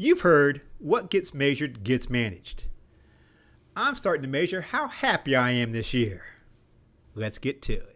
You've heard what gets measured gets managed. I'm starting to measure how happy I am this year. Let's get to it.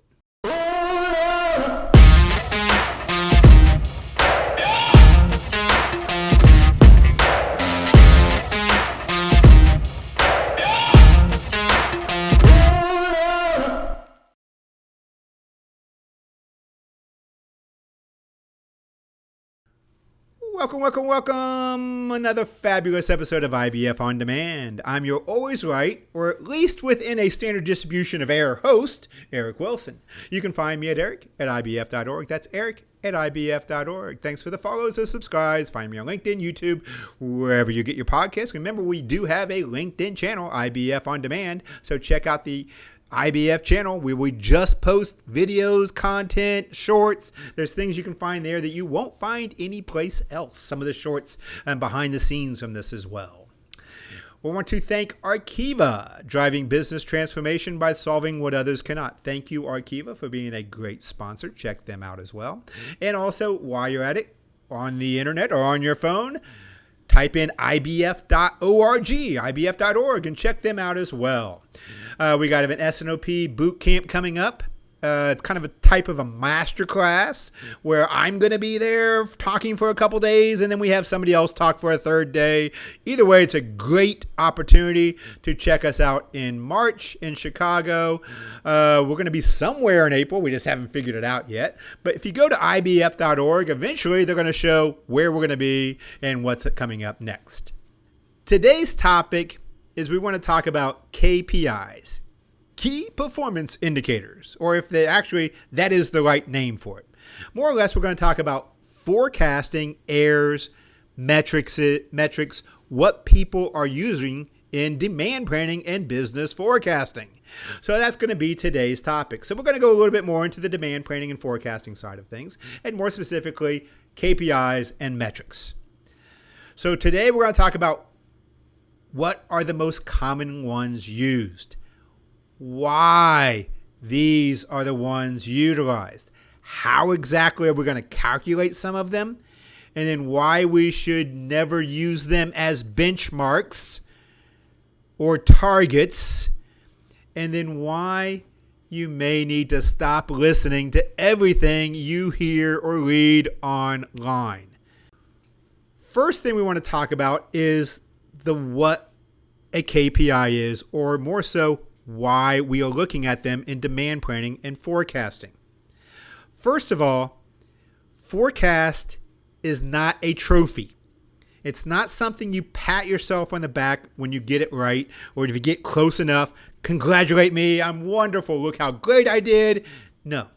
Welcome. Another fabulous episode of IBF On Demand. I'm your always right, or at least within a standard distribution of error host, Eric Wilson. You can find me at eric@ibf.org. That's eric@ibf.org. Thanks for the follows and subscribes. Find me on LinkedIn, YouTube, wherever you get your podcasts. Remember, we do have a LinkedIn channel, IBF On Demand, so check out the IBF channel where we just post videos, content, shorts. There's things you can find there that you won't find anyplace else. Some of the shorts and behind the scenes from this as well. We want to thank Arkiva, driving business transformation by solving what others cannot. Thank you, Arkiva, for being a great sponsor. Check them out as well. And also, while you're at it, on the internet or on your phone, type in ibf.org, and check them out as well. We got an s&op boot camp coming up. It's kind of a type of a master class where I'm going to be there talking for a couple days, and then we have somebody else talk for a third day. Either way, it's a great opportunity to check us out in March in Chicago. We're going to be somewhere in April. We just haven't figured it out yet. But if you go to ibf.org, eventually they're going to show where we're going to be and what's coming up next. Today's topic is we want to talk about KPIs, key performance indicators, or if they actually, that is the right name for it. More or less, we're going to talk about forecasting, errors, metrics, what people are using in demand planning and business forecasting. So that's going to be today's topic. So we're going to go a little bit more into the demand planning and forecasting side of things, and more specifically, KPIs and metrics. So today we're going to talk about what are the most common ones used, why these are the ones utilized, how exactly are we going to calculate some of them, and then why we should never use them as benchmarks or targets, and then why you may need to stop listening to everything you hear or read online. First thing we want to talk about is what a KPI is, or more so, why we are looking at them in demand planning and forecasting. First of all, forecast is not a trophy. It's not something you pat yourself on the back when you get it right, or if you get close enough, congratulate me, I'm wonderful, look how great I did. No.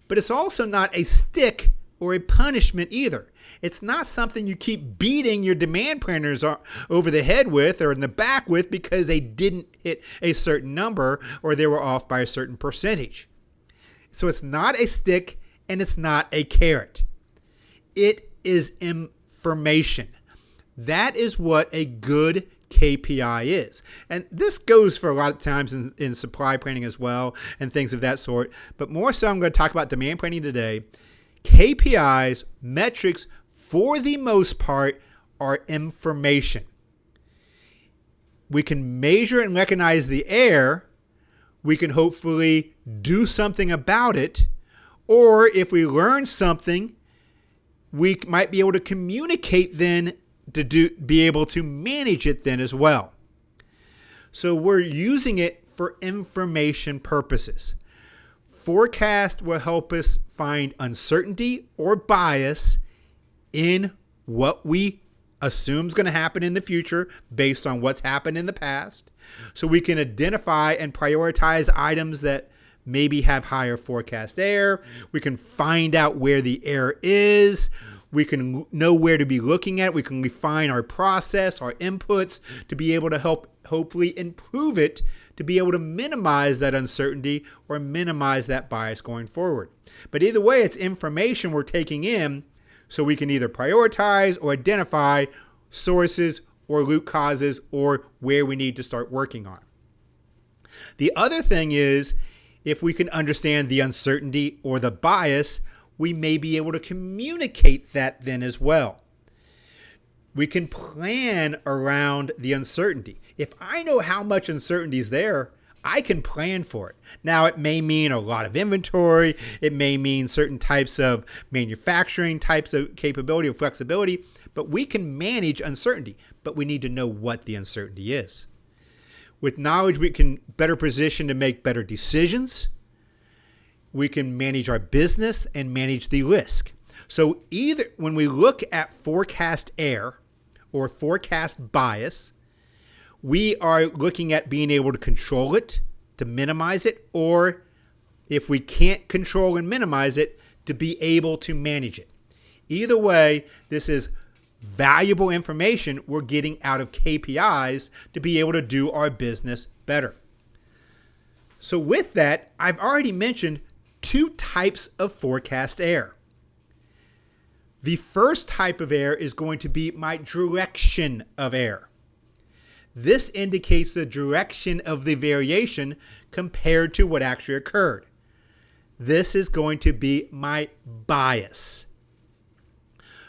But it's also not a stick or a punishment either. It's not something you keep beating your demand planners over the head with or in the back with because they didn't hit a certain number or they were off by a certain percentage. So it's not a stick and it's not a carrot. It is information. That is what a good KPI is. And this goes for a lot of times in supply planning as well and things of that sort. But more so, I'm going to talk about demand planning today. KPIs, metrics, for the most part, are information. We can measure and recognize the error. We can hopefully do something about it. Or if we learn something, we might be able to communicate then to be able to manage it then as well. So we're using it for information purposes. Forecast will help us find uncertainty or bias in what we assume is going to happen in the future based on what's happened in the past. So we can identify and prioritize items that maybe have higher forecast error. We can find out where the error is. We can know where to be looking at. We can refine our process, our inputs to be able to help hopefully improve it, to be able to minimize that uncertainty or minimize that bias going forward. But either way, it's information we're taking in so we can either prioritize or identify sources or root causes or where we need to start working on. The other thing is, if we can understand the uncertainty or the bias, we may be able to communicate that then as well. We can plan around the uncertainty. If I know how much uncertainty is there, I can plan for it. Now, it may mean a lot of inventory. It may mean certain types of manufacturing, types of capability or flexibility, but we can manage uncertainty, but we need to know what the uncertainty is. With knowledge, we can better position to make better decisions. We can manage our business and manage the risk. So either when we look at forecast error or forecast bias, we are looking at being able to control it, to minimize it, or if we can't control and minimize it, to be able to manage it. Either way, this is valuable information we're getting out of KPIs to be able to do our business better. So with that, I've already mentioned two types of forecast error. The first type of error is going to be my direction of error. This indicates the direction of the variation compared to what actually occurred. This is going to be my bias.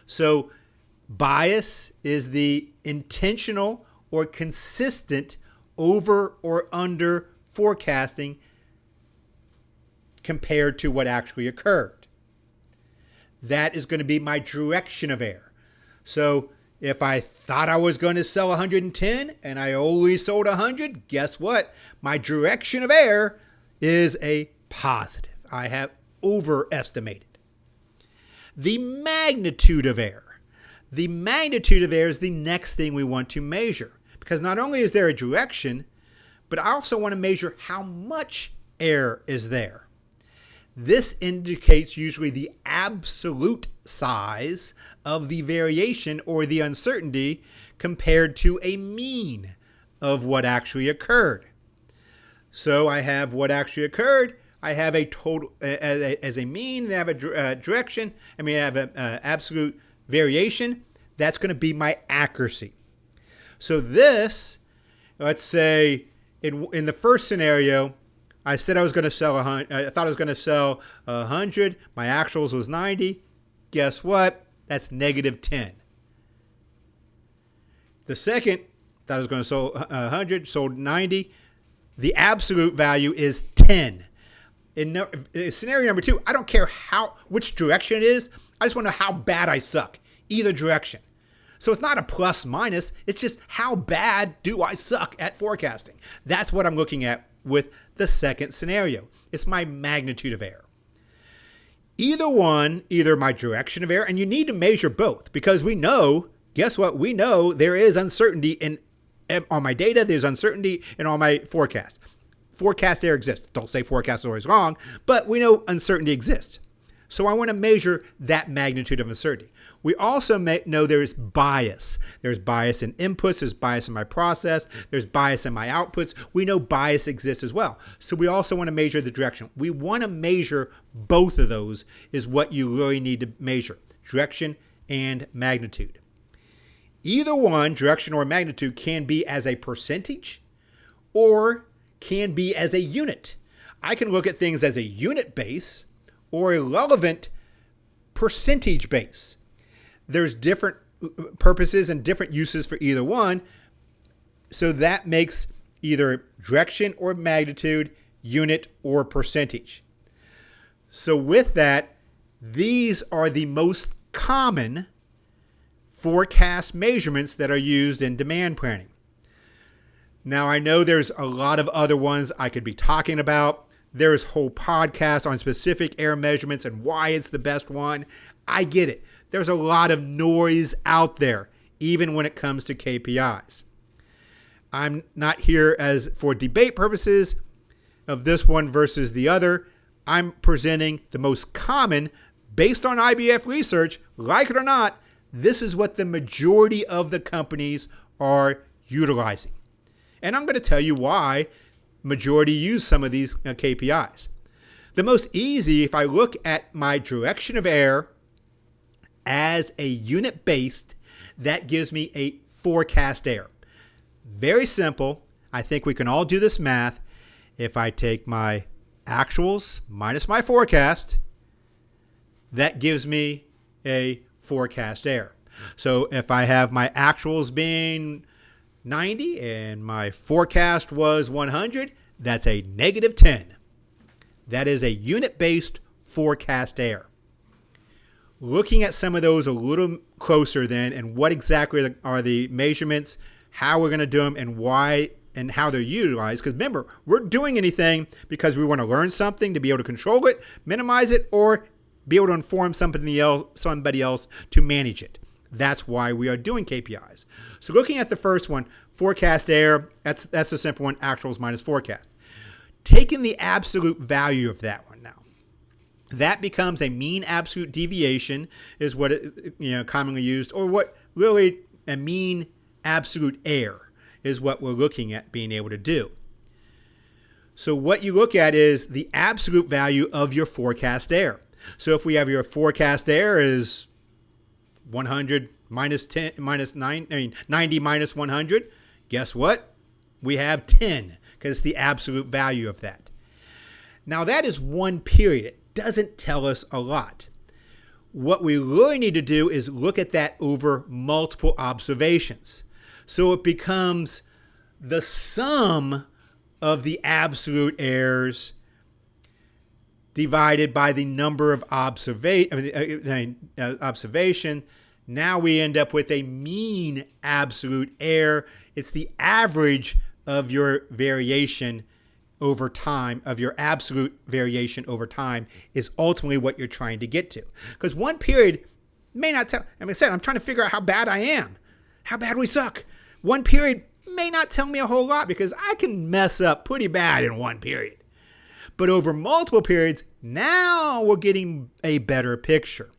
So bias is the intentional or consistent over or under forecasting compared to what actually occurred. That is going to be my direction of error. So if I thought I was going to sell 110 and I only sold 100, guess what? My direction of error is a positive. I have overestimated. The magnitude of error. The magnitude of error is the next thing we want to measure, because not only is there a direction, but I also want to measure how much error is there. This indicates usually the absolute size of the variation or the uncertainty compared to a mean of what actually occurred. So I have what actually occurred. I have a total as a mean. I have a direction. I have an absolute variation. That's going to be my accuracy. So this, let's say in the first scenario, I said I was going to sell 100. I thought I was going to sell 100. My actuals was 90. Guess what? That's negative 10. The second, thought I was going to sell 100, sold 90. The absolute value is 10. In scenario number 2, I don't care which direction it is. I just want to know how bad I suck. Either direction. So it's not a plus minus. It's just how bad do I suck at forecasting. That's what I'm looking at with the second scenario. It's my magnitude of error. Either my direction of error, and you need to measure both, because we know, guess what? We know there is uncertainty on my data. There's uncertainty in all my forecasts. Forecast error exists. Don't say forecast is always wrong, but we know uncertainty exists. So I want to measure that magnitude of uncertainty. We also know there's bias. There's bias in inputs. There's bias in my process. There's bias in my outputs. We know bias exists as well. So we also want to measure the direction. We want to measure both of those is what you really need to measure. Direction and magnitude. Either one, direction or magnitude, can be as a percentage or can be as a unit. I can look at things as a unit base or a relevant percentage base. There's different purposes and different uses for either one. So that makes either direction or magnitude, unit or percentage. So with that, these are the most common forecast measurements that are used in demand planning. Now, I know there's a lot of other ones I could be talking about. There's whole podcasts on specific error measurements and why it's the best one. I get it. There's a lot of noise out there, even when it comes to KPIs. I'm not here as for debate purposes of this one versus the other. I'm presenting the most common based on IBF research. Like it or not, this is what the majority of the companies are utilizing. And I'm going to tell you why majority use some of these KPIs. The most easy, if I look at my direction of error as a unit based, that gives me a forecast error. Very simple. I think we can all do this math. If I take my actuals minus my forecast, that gives me a forecast error. So if I have my actuals being 90 and my forecast was 100, that's a negative 10. That is a unit-based forecast error. Looking at some of those a little closer then, and what exactly are the measurements, how we're going to do them, and why and how they're utilized. Because remember, we're doing anything because we want to learn something to be able to control it, minimize it, or be able to inform somebody else to manage it. That's why we are doing KPIs. So looking at the first one, forecast error, that's a simple one, actuals minus forecast. Taking the absolute value of that one now. That becomes a mean absolute deviation is what it, commonly used, or what really a mean absolute error is what we're looking at being able to do. So what you look at is the absolute value of your forecast error. So if we have your forecast error is 100 minus 10 minus 90 minus 100, guess what? We have 10 because it's the absolute value of that. Now that is one period. It doesn't tell us a lot. What we really need to do is look at that over multiple observations. So it becomes the sum of the absolute errors divided by the number of observation. Now we end up with a mean absolute error. It's the average of your variation over time, of your absolute variation over time, is ultimately what you're trying to get to. Because one period may not tell, like I said, I'm trying to figure out how bad I am, how bad we suck. One period may not tell me a whole lot because I can mess up pretty bad in one period. But over multiple periods, now we're getting a better picture.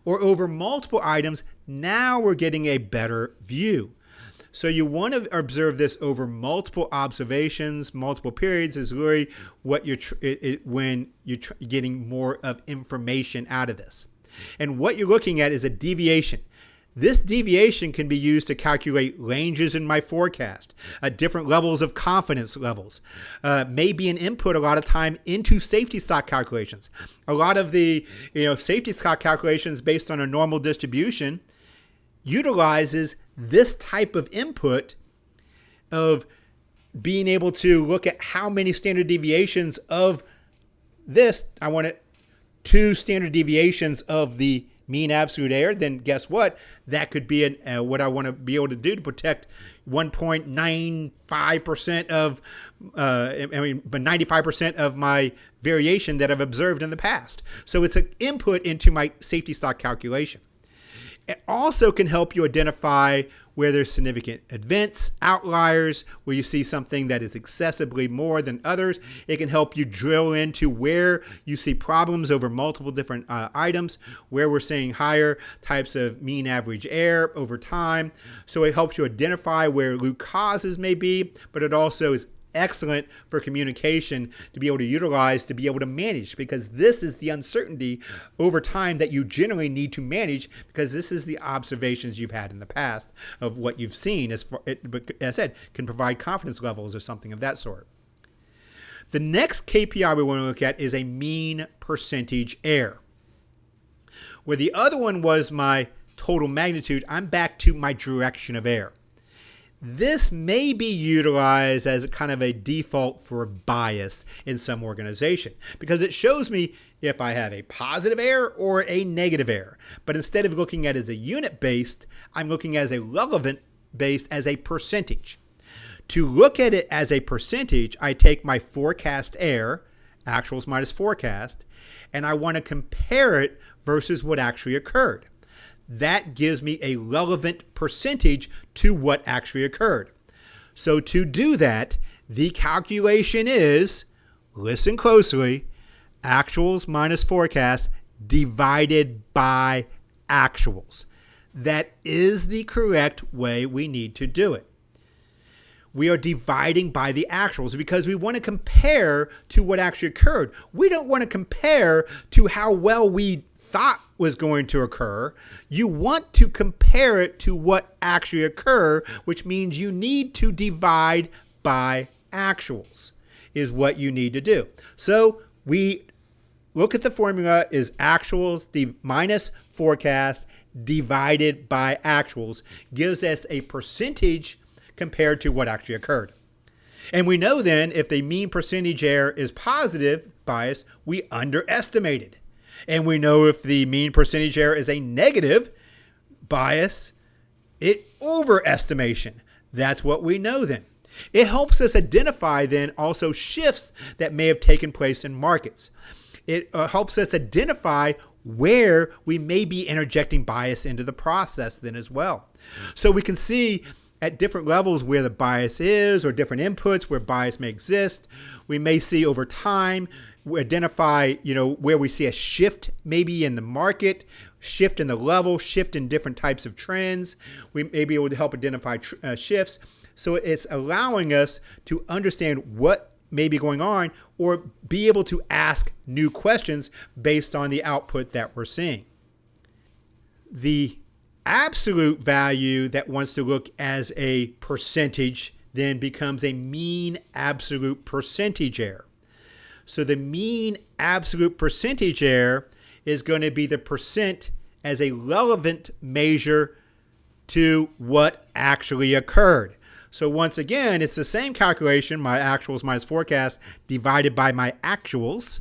Or over multiple items, now we're getting a better view. So you want to observe this over multiple observations, multiple periods is really what when you're getting more of information out of this. And what you're looking at is a deviation. This deviation can be used to calculate ranges in my forecast, different levels of confidence levels, may be an input a lot of time into safety stock calculations. A lot of the safety stock calculations based on a normal distribution utilizes this type of input of being able to look at how many standard deviations of this. I want 2 standard deviations of the mean absolute error, then guess what? That could be what I want to be able to do to protect 1.95% of, but 95% of my variation that I've observed in the past. So it's an input into my safety stock calculation. It also can help you identify where there's significant events, outliers, where you see something that is excessively more than others. It can help you drill into where you see problems over multiple different items, where we're seeing higher types of mean average error over time. So it helps you identify where root causes may be, but it also is excellent for communication to be able to utilize, to be able to manage, because this is the uncertainty over time that you generally need to manage, because this is the observations you've had in the past of what you've seen, as I said, can provide confidence levels or something of that sort. The next KPI we want to look at is a mean percentage error. Where the other one was my total magnitude, I'm back to my direction of error. This may be utilized as a kind of a default for bias in some organization because it shows me if I have a positive error or a negative error. But instead of looking at it as a unit based, I'm looking as a relevant based as a percentage. To look at it as a percentage, I take my forecast error, actuals minus forecast, and I want to compare it versus what actually occurred. That gives me a relevant percentage to what actually occurred. So to do that, the calculation is, listen closely, actuals minus forecast divided by actuals. That is the correct way we need to do it. We are dividing by the actuals because we want to compare to what actually occurred. We don't want to compare to how well we thought was going to occur. You want to compare it to what actually occurred, which means you need to divide by actuals is what you need to do. So we look at the formula is actuals minus forecast divided by actuals gives us a percentage compared to what actually occurred. And we know then if the mean percentage error is positive bias, we underestimated. And we know if the mean percentage error is a negative bias, it overestimation. That's what we know then. It helps us identify then also shifts that may have taken place in markets. It helps us identify where we may be interjecting bias into the process then as well. So we can see at different levels where the bias is or different inputs where bias may exist. We may see over time, we identify, where we see a shift maybe in the market, shift in the level, shift in different types of trends. We may be able to help identify shifts. So it's allowing us to understand what may be going on or be able to ask new questions based on the output that we're seeing. The absolute value that wants to look as a percentage then becomes a mean absolute percentage error. So the mean absolute percentage error is going to be the percent as a relevant measure to what actually occurred. So once again, it's the same calculation, my actuals minus forecast divided by my actuals.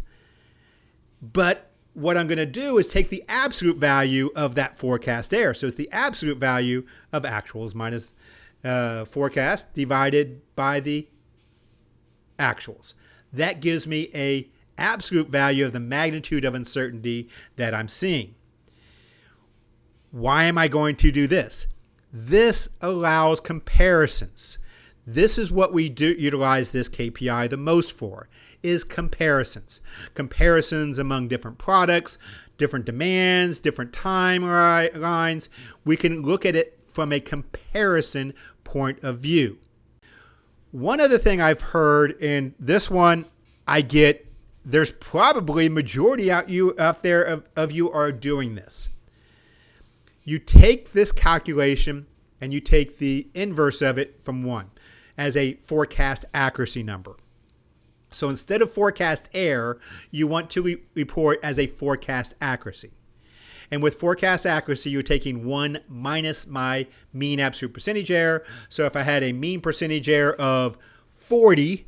But what I'm going to do is take the absolute value of that forecast error. So it's the absolute value of actuals minus forecast divided by the actuals. That gives me a absolute value of the magnitude of uncertainty that I'm seeing. Why am I going to do this? This allows comparisons. This is what we do utilize this KPI the most for, is comparisons. Comparisons among different products, different demands, different timelines. We can look at it from a comparison point of view. One other thing I've heard, and this one I get, there's probably a majority out there of you are doing this. You take this calculation and you take the inverse of it from 1 as a forecast accuracy number. So instead of forecast error, you want to report as a forecast accuracy. And with forecast accuracy, you're taking 1 minus my mean absolute percentage error. So if I had a mean percentage error of 40,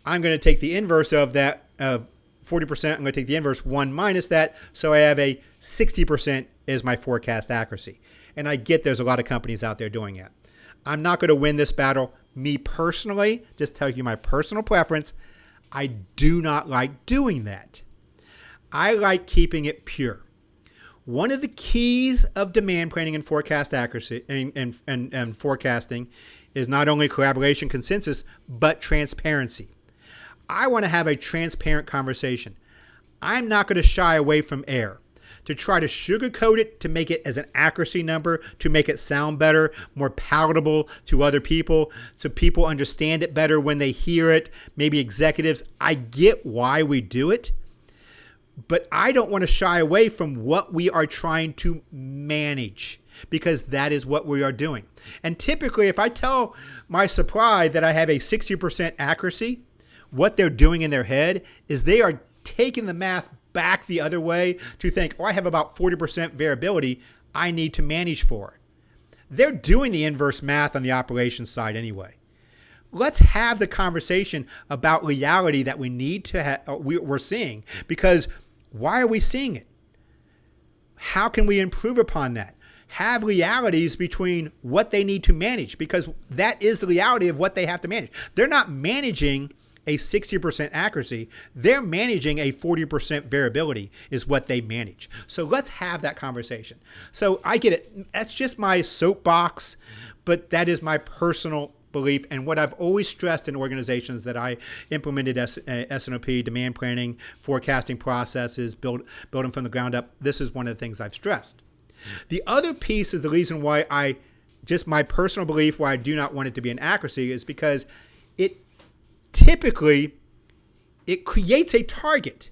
I'm going to take the inverse of that, of 40%. I'm going to take the inverse 1 minus that. So I have a 60% is my forecast accuracy. And I get there's a lot of companies out there doing it. I'm not going to win this battle. Me personally, just tell you my personal preference, I do not like doing that. I like keeping it pure. One of the keys of demand planning and forecast accuracy and forecasting is not only collaboration, consensus, but transparency. I want to have a transparent conversation. I'm not going to shy away from error. To try to sugarcoat it, to make it as an accuracy number, to make it sound better, more palatable to other people, so people understand it better when they hear it, maybe executives. I get why we do it, but I don't want to shy away from what we are trying to manage, because that is what we are doing. And typically, if I tell my supply that I have a 60% accuracy, what they're doing in their head is they are taking the math back the other way to think, I have about 40% variability I need to manage for. They're doing the inverse math on the operations side anyway. Let's have the conversation about reality that we need to we're seeing, because why are we seeing it? How can we improve upon that? Have realities between what they need to manage, because that is the reality of what they have to manage. They're not managing a 60% accuracy. They're managing a 40% variability is what they manage. So let's have that conversation. So I get it. That's just my soapbox, but that is my personal belief. And what I've always stressed in organizations that I implemented S&op, demand planning, forecasting processes, build them from the ground up. This is one of the things I've stressed. The other piece is the reason why just my personal belief why I do not want it to be an accuracy is because typically it creates a target.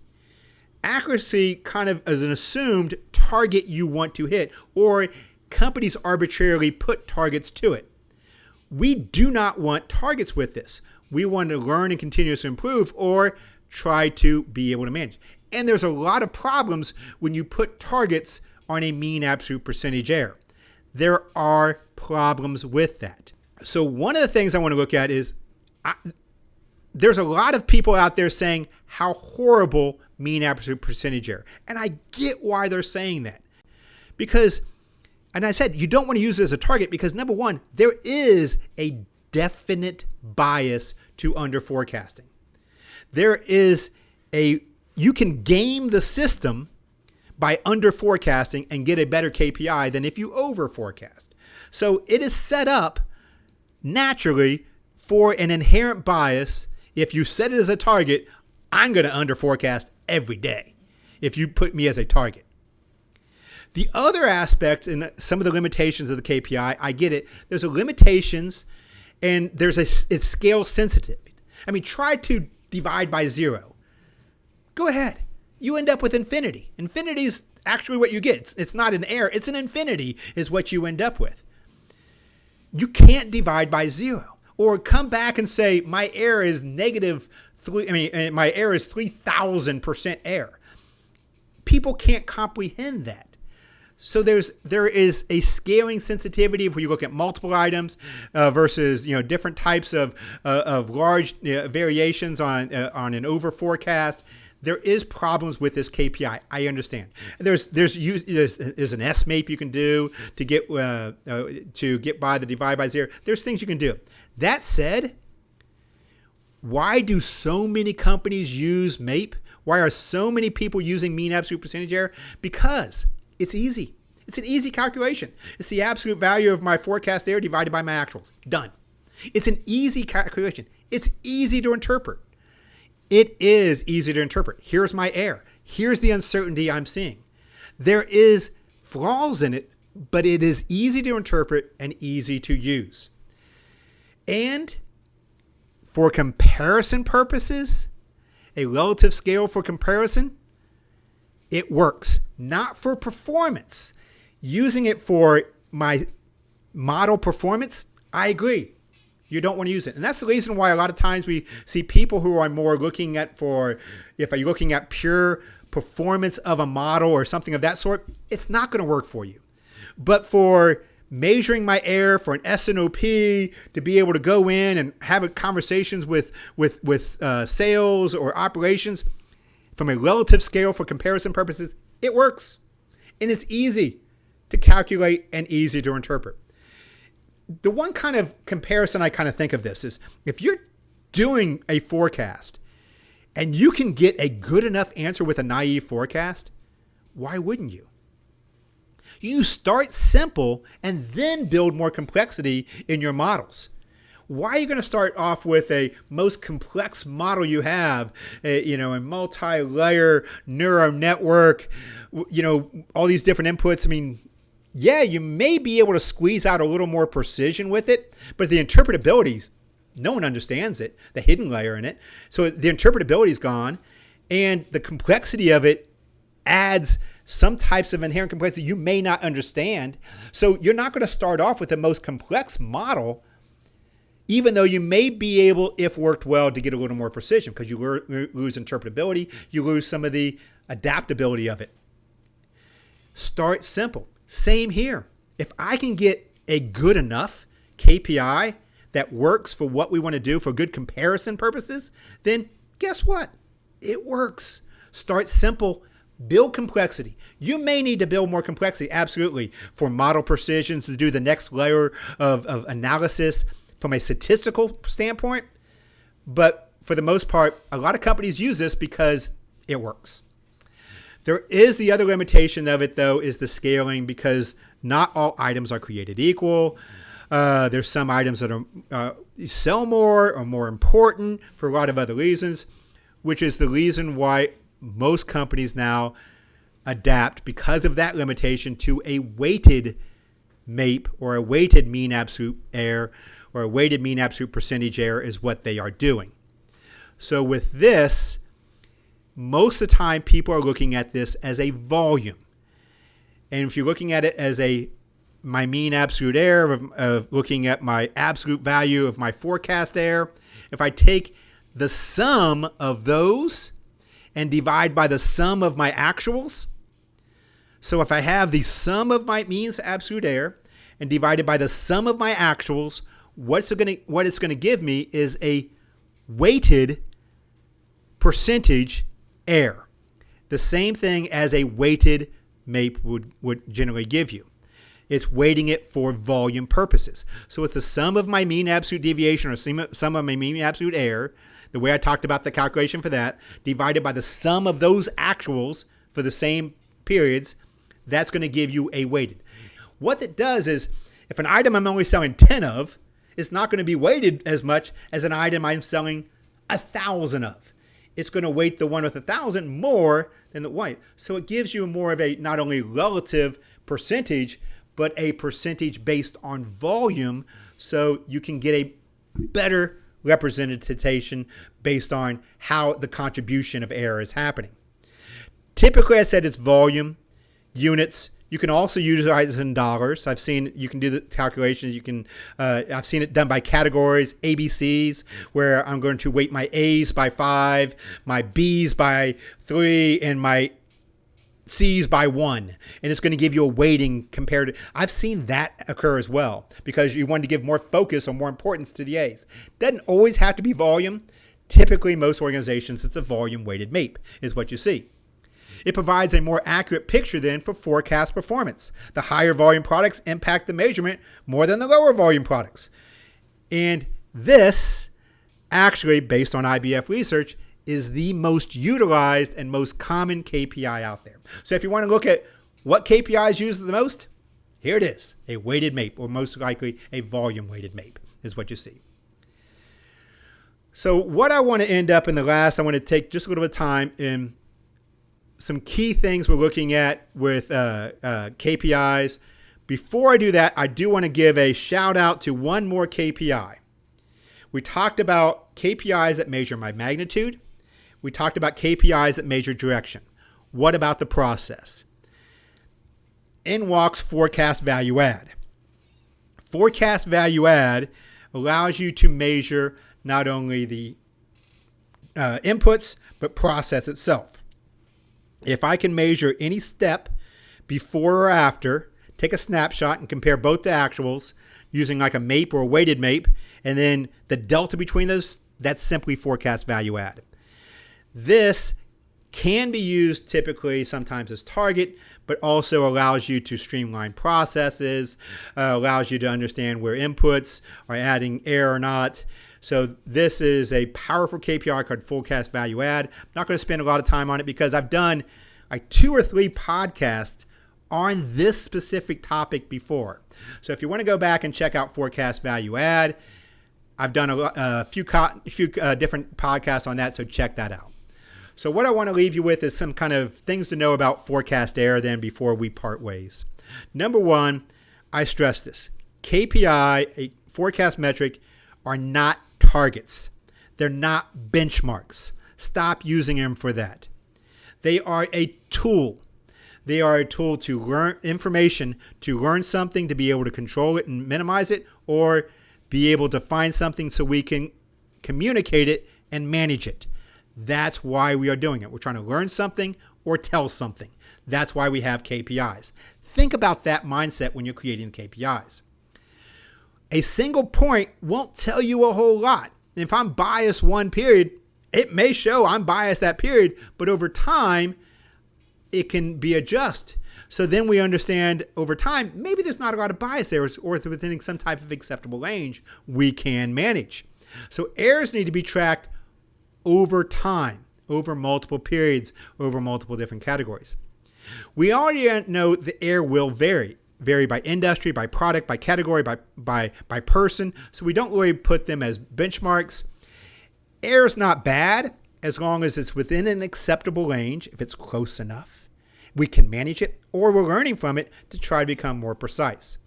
Accuracy kind of is an assumed target you want to hit, or companies arbitrarily put targets to it. We do not want targets with this. We want to learn and continuously improve, or try to be able to manage. And there's a lot of problems when you put targets on a mean absolute percentage error. There are problems with that. So one of the things I want to look at is there's a lot of people out there saying how horrible mean absolute percentage error. And I get why they're saying that. Because, and I said, you don't want to use it as a target because number one, there is a definite bias to under forecasting. You can game the system by under forecasting and get a better KPI than if you over forecast. So it is set up naturally for an inherent bias. If you set it as a target, I'm going to under forecast every day if you put me as a target. The other aspect and some of the limitations of the KPI, I get it. There's a limitations and it's scale sensitive. I mean, try to divide by 0. Go ahead. You end up with infinity. Infinity is actually what you get. It's not an error. It's an infinity is what you end up with. You can't divide by 0 or come back and say my error is my error is 3,000% error. People can't comprehend that. So there is a scaling sensitivity if you look at multiple items versus different types of large variations on an over forecast. There is problems with this KPI. I understand. There's an s-MAPE you can do to get by the divide by 0. There's things you can do. That said, why do so many companies use MAPE? Why are so many people using mean absolute percentage error? Because it's easy. It's an easy calculation. It's the absolute value of my forecast error divided by my actuals. Done. It's an easy calculation. It's easy to interpret. It is easy to interpret. Here's my error. Here's the uncertainty I'm seeing. There is flaws in it, but it is easy to interpret and easy to use. And for comparison purposes, a relative scale for comparison, it works. Not for performance. Using it for my model performance, I agree. You don't want to use it. And that's the reason why a lot of times we see people who are more looking at if you're looking at pure performance of a model or something of that sort, it's not going to work for you. But for measuring my error for an s&op, to be able to go in and have conversations with sales or operations from a relative scale for comparison purposes, it works. And it's easy to calculate and easy to interpret. The one kind of comparison I kind of think of this is if you're doing a forecast and you can get a good enough answer with a naive forecast, why wouldn't you? You start simple and then build more complexity in your models. Why are you going to start off with a most complex model you have, a multi-layer neural network, all these different inputs? I mean, yeah, you may be able to squeeze out a little more precision with it, but the interpretability, no one understands it, the hidden layer in it. So the interpretability is gone, and the complexity of it adds some types of inherent complexity you may not understand. So you're not going to start off with the most complex model, even though you may be able, if worked well, to get a little more precision because you lose interpretability, you lose some of the adaptability of it. Start simple. Same here. If I can get a good enough KPI that works for what we want to do for good comparison purposes, then guess what? It works. Start simple. Build complexity. You may need to build more complexity, absolutely, for model precision to do the next layer of analysis from a statistical standpoint. But for the most part, a lot of companies use this because it works. There is the other limitation of it, though, is the scaling, because not all items are created equal. There's some items that are sell more or more important for a lot of other reasons, which is the reason why most companies now adapt, because of that limitation, to a weighted MAPE or a weighted mean absolute error or a weighted mean absolute percentage error is what they are doing. So with this, most of the time people are looking at this as a volume. And if you're looking at it as my mean absolute error of looking at my absolute value of my forecast error, if I take the sum of those and divide by the sum of my actuals, So if I have the sum of my means absolute error and divided by the sum of my actuals, what it's going to give me is a weighted percentage error. The same thing as a weighted MAPE would generally give you. It's weighting it for volume purposes. So with the sum of my mean absolute deviation or sum of my mean absolute error, the way I talked about the calculation for that, divided by the sum of those actuals for the same periods, that's going to give you a weighted. What it does is, if an item I'm only selling 10 of, it's not going to be weighted as much as an item I'm selling 1,000 of. It's going to weight the one with 1,000 more than the white. So it gives you more of a not only relative percentage, but a percentage based on volume, so you can get a better representation based on how the contribution of error is happening. Typically, I said it's volume, units. You can also utilize it in dollars. I've seen you can do the calculations. I've seen it done by categories, ABCs, where I'm going to weight my A's by 5, my B's by 3, and my C's by 1. And it's going to give you a weighting compared to. I've seen that occur as well because you want to give more focus or more importance to the A's. Doesn't always have to be volume. Typically, most organizations, it's a volume weighted MAPE is what you see. It provides a more accurate picture then for forecast performance. The higher volume products impact the measurement more than the lower volume products. And this, actually, based on IBF research, is the most utilized and most common KPI out there. So if you want to look at what KPIs used the most, here it is, a weighted MAPE, or most likely a volume weighted MAPE is what you see. So what I want to end up in the last, I want to take just a little bit of time in some key things we're looking at with KPIs. Before I do that, I do want to give a shout out to one more KPI. We talked about KPIs that measure my magnitude. We talked about KPIs that measure direction. What about the process? NWALK's forecast value add. Forecast value add allows you to measure not only the inputs, but process itself. If I can measure any step before or after, take a snapshot and compare both the actuals using like a MAPE or a weighted MAPE, and then the delta between those, that's simply forecast value add. This can be used typically sometimes as target, but also allows you to streamline processes, allows you to understand where inputs are adding error or not. So this is a powerful KPI called forecast value add. I'm not going to spend a lot of time on it because I've done like 2 or 3 podcasts on this specific topic before. So if you want to go back and check out forecast value add, I've done a few different podcasts on that, so check that out. So what I want to leave you with is some kind of things to know about forecast error then before we part ways. Number 1, I stress this. KPI, a forecast metric, are not targets. They're not benchmarks. Stop using them for that. They are a tool. They are a tool to learn information, to learn something, to be able to control it and minimize it, or be able to find something so we can communicate it and manage it. That's why we are doing it. We're trying to learn something or tell something. That's why we have KPIs. Think about that mindset when you're creating KPIs. A single point won't tell you a whole lot. If I'm biased one period, it may show I'm biased that period, but over time, it can be adjusted. So then we understand over time, maybe there's not a lot of bias there, or within some type of acceptable range we can manage. So errors need to be tracked over time, over multiple periods, over multiple different categories. We already know the error will vary by industry, by product, by category, by person. So we don't really put them as benchmarks. Error's not bad as long as it's within an acceptable range. If it's close enough, we can manage it, or we're learning from it to try to become more precise.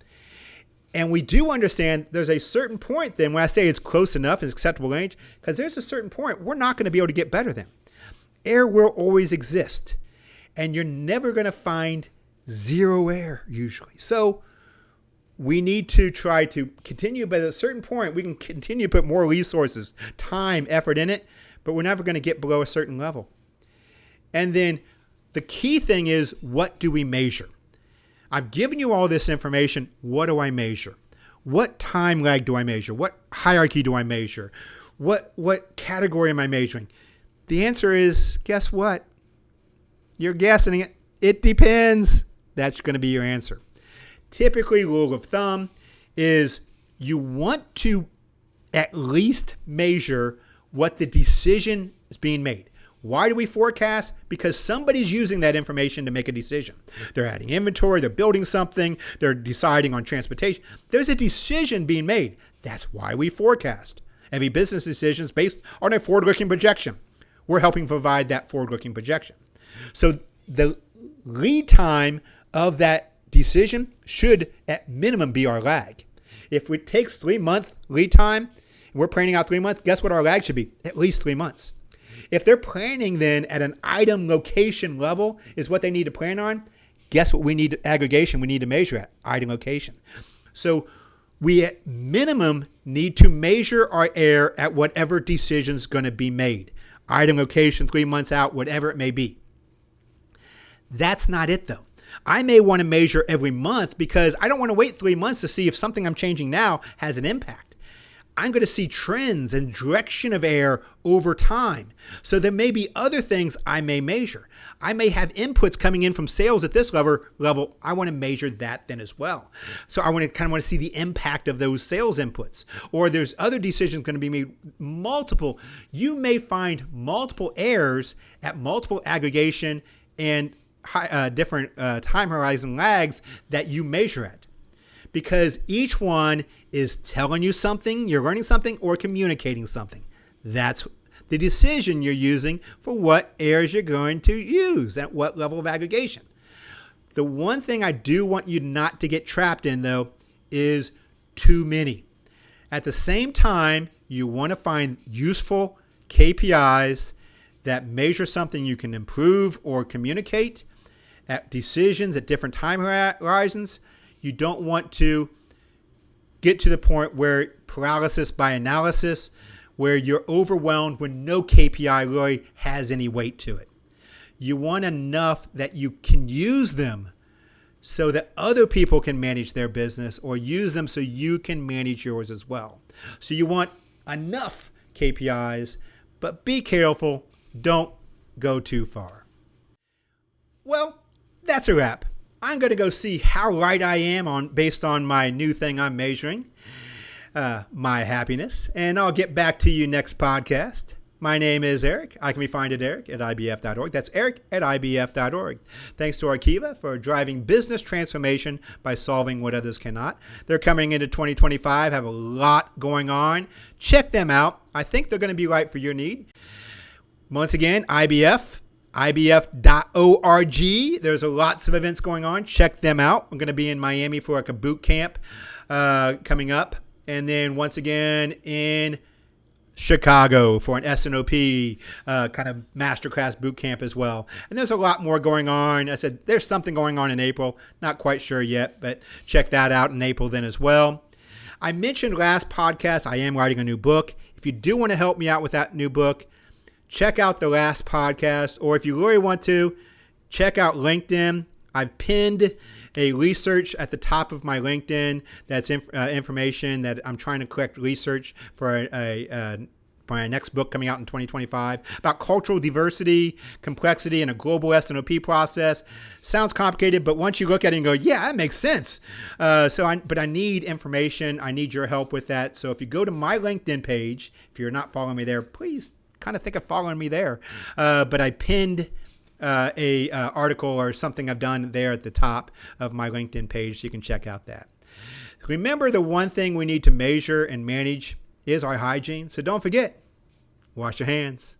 And we do understand there's a certain point then when I say it's close enough, it's acceptable range, because there's a certain point we're not going to be able to get better than. Error will always exist, and you're never going to find zero error usually. So we need to try to continue, but at a certain point we can continue to put more resources, time, effort in it, but we're never going to get below a certain level. And then The key thing is, what do we measure? I've given you all this information. What do I measure? What time lag do I measure? What hierarchy do I measure? What category am I measuring? The answer is, guess what? You're guessing it. It depends. That's going to be your answer. Typically, rule of thumb is you want to at least measure what the decision is being made. Why do we forecast? Because somebody's using that information to make a decision. They're adding inventory, they're building something, they're deciding on transportation. There's a decision being made. That's why we forecast. Every business decision is based on a forward-looking projection. We're helping provide that forward-looking projection. So the lead time of that decision should at minimum be our lag. If it takes 3-month lead time, and we're planning out 3 months, guess what our lag should be? At least 3 months. If they're planning then at an item location level is what they need to plan on, guess what we need aggregation we need to measure at? Item location. So we at minimum need to measure our error at whatever decision is going to be made. Item location 3 months out, whatever it may be. That's not it though. I may want to measure every month because I don't want to wait 3 months to see if something I'm changing now has an impact. I'm going to see trends and direction of error over time. So there may be other things I may measure. I may have inputs coming in from sales at this level. I want to measure that then as well. So I want to see the impact of those sales inputs. Or there's other decisions going to be made, multiple. You may find multiple errors at multiple aggregation and different time horizon lags that you measure at. Because each one is telling you something, you're learning something, or communicating something. That's the decision you're using for what errors you're going to use at what level of aggregation. The one thing I do want you not to get trapped in, though, is too many. At the same time, you want to find useful KPIs that measure something you can improve or communicate at decisions at different time horizons. You don't want to get to the point where paralysis by analysis, where you're overwhelmed when no KPI really has any weight to it. You want enough that you can use them so that other people can manage their business, or use them so you can manage yours as well. So you want enough KPIs, but be careful. Don't go too far. Well, that's a wrap. I'm going to go see how right I am based on my new thing I'm measuring, my happiness, and I'll get back to you next podcast. My name is Eric. I can be found at eric@ibf.org. That's eric@ibf.org. Thanks to Arkiva for driving business transformation by solving what others cannot. They're coming into 2025, have a lot going on. Check them out. I think they're going to be right for your need. Once again, IBF.org. There's lots of events going on. Check them out. I'm going to be in Miami for a boot camp coming up. And then once again in Chicago for an s&op kind of masterclass boot camp as well. And there's a lot more going on. I said there's something going on in April. Not quite sure yet, but check that out in April then as well. I mentioned last podcast I am writing a new book. If you do want to help me out with that new book, check out the last podcast, or if you really want to, check out LinkedIn. I've pinned a research at the top of my LinkedIn. That's information that I'm trying to collect research for my next book coming out in 2025 about cultural diversity, complexity, and a global s&op process. Sounds complicated, but once you look at it and go, yeah, that makes sense. But I need information. I need your help with that. So if you go to my LinkedIn page, if you're not following me there, please kind of think of following me there. But I pinned a article or something I've done there at the top of my LinkedIn page, so you can check out that. Remember, the one thing we need to measure and manage is our hygiene. So don't forget, wash your hands.